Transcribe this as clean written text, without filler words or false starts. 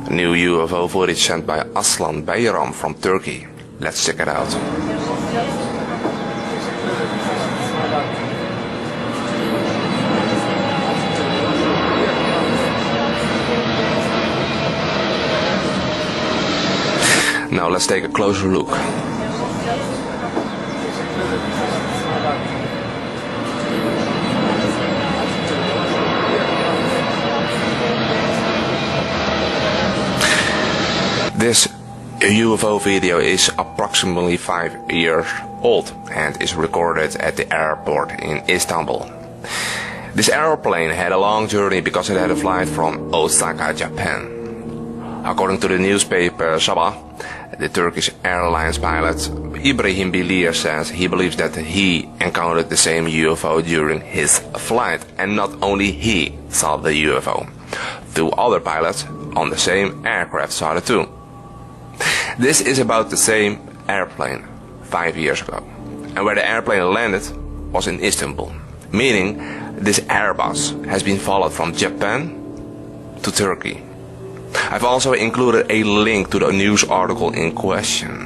New UFO footage sent by Aslan Bayram from Turkey. Let's check it out. Now let's take a closer look. This UFO video is approximately 5 years old and is recorded at the airport in Istanbul. This airplane had a long journey because it had a flight from Osaka, Japan. According to the newspaper Sabah, the Turkish airlines pilot Ibrahim Bilir says he believes that he encountered the same UFO during his flight, and not only he saw the UFO. 2 other pilots on the same aircraft saw it too. This is about the same airplane 5 years ago, and where the airplane landed was in Istanbul, meaning this Airbus has been followed from Japan to Turkey. I've also included a link to the news article in question.